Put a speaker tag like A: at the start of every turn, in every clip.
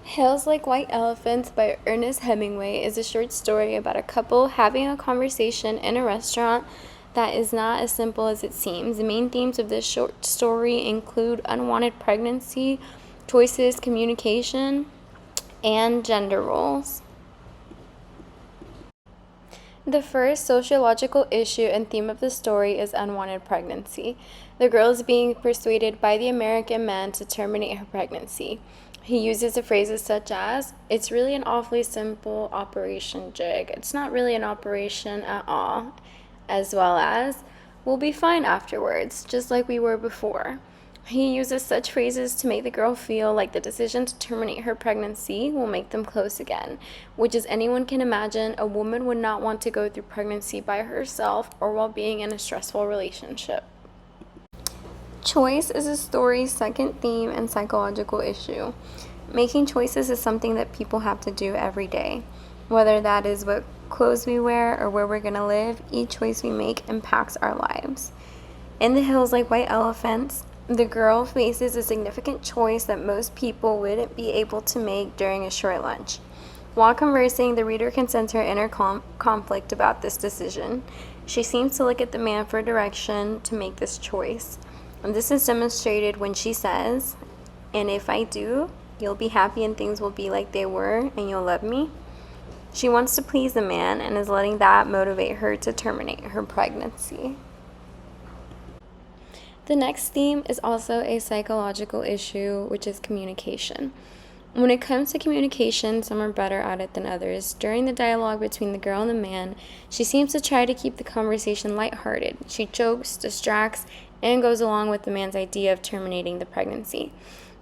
A: Hills Like White Elephants by Ernest Hemingway is a short story about a couple having a conversation in a restaurant that is not as simple as it seems. The main themes of this short story include unwanted pregnancy, choices, communication, and gender roles. The first sociological issue and theme of the story is unwanted pregnancy. The girl is being persuaded by the American man to terminate her pregnancy. He uses the phrases such as, "It's really an awfully simple operation, Jig. It's not really an operation at all," as well as, "We'll be fine afterwards, just like we were before." He uses such phrases to make the girl feel like the decision to terminate her pregnancy will make them close again, which, as anyone can imagine, a woman would not want to go through pregnancy by herself or while being in a stressful relationship. Choice is the story's second theme and psychological issue. Making choices is something that people have to do every day. Whether that is what clothes we wear or where we're going to live, each choice we make impacts our lives. In The Hills Like White Elephants, the girl faces a significant choice that most people wouldn't be able to make during a short lunch. While conversing, the reader can sense her inner conflict about this decision. She seems to look at the man for direction to make this choice. And this is demonstrated when she says, "And if I do, you'll be happy and things will be like they were and you'll love me." She wants to please the man and is letting that motivate her to terminate her pregnancy. The next theme is also a psychological issue, which is communication. When it comes to communication, some are better at it than others. During the dialogue between the girl and the man, she seems to try to keep the conversation lighthearted. She jokes, distracts, and goes along with the man's idea of terminating the pregnancy.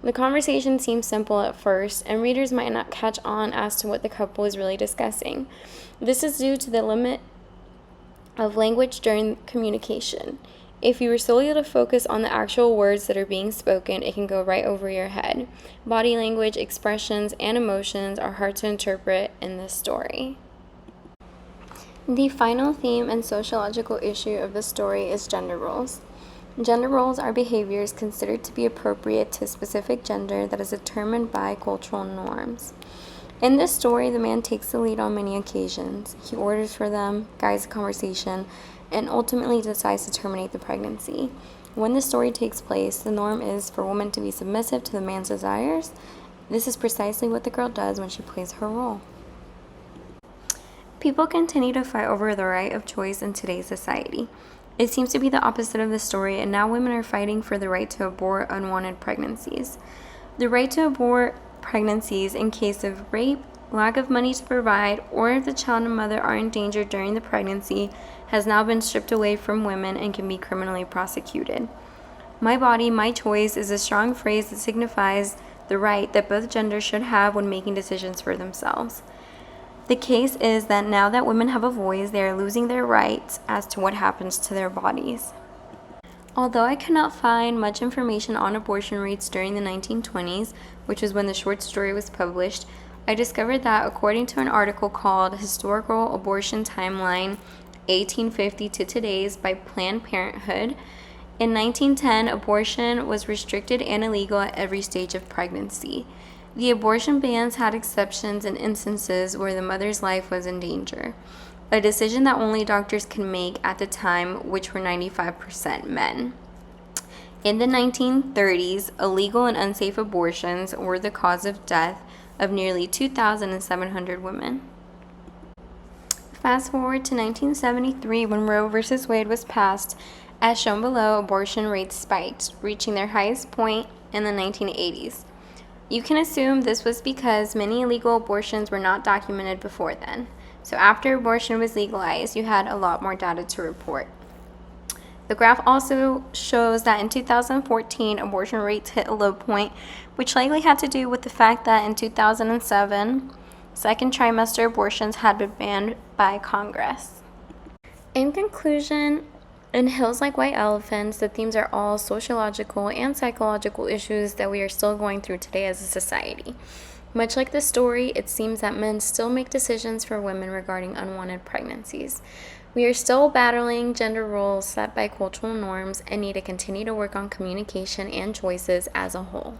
A: The conversation seems simple at first, and readers might not catch on as to what the couple is really discussing. This is due to the limit of language during communication. If you were solely to focus on the actual words that are being spoken, it can go right over your head. Body language, expressions, and emotions are hard to interpret in this story. The final theme and sociological issue of the story is gender roles. Gender roles are behaviors considered to be appropriate to a specific gender that is determined by cultural norms. In this story, the man takes the lead on many occasions. He orders for them, guides the conversation, and ultimately decides to terminate the pregnancy. When the story takes place, the norm is for women to be submissive to the man's desires. This is precisely what the girl does when she plays her role. People continue to fight over the right of choice in today's society. It seems to be the opposite of the story, and now women are fighting for the right to abort unwanted pregnancies. The right to abort pregnancies in case of rape, lack of money to provide, or if the child and mother are in danger during the pregnancy has now been stripped away from women and can be criminally prosecuted. "My body, my choice" is a strong phrase that signifies the right that both genders should have when making decisions for themselves. The case is that now that women have a voice, they are losing their rights as to what happens to their bodies. Although I cannot find much information on abortion rates during the 1920s, which was when the short story was published, I discovered that according to an article called Historical Abortion Timeline 1850 to Today's by Planned Parenthood, in 1910, abortion was restricted and illegal at every stage of pregnancy. The abortion bans had exceptions in instances where the mother's life was in danger, a decision that only doctors can make at the time, which were 95% men. In the 1930s, illegal and unsafe abortions were the cause of death of nearly 2,700 women. Fast forward to 1973 when Roe v. Wade was passed. As shown below, abortion rates spiked, reaching their highest point in the 1980s. You can assume this was because many illegal abortions were not documented before then. So after abortion was legalized, you had a lot more data to report. The graph also shows that in 2014, abortion rates hit a low point, which likely had to do with the fact that in 2007, second trimester abortions had been banned by Congress. In conclusion, in Hills Like White Elephants, the themes are all sociological and psychological issues that we are still going through today as a society. Much like the story, it seems that men still make decisions for women regarding unwanted pregnancies. We are still battling gender roles set by cultural norms and need to continue to work on communication and choices as a whole.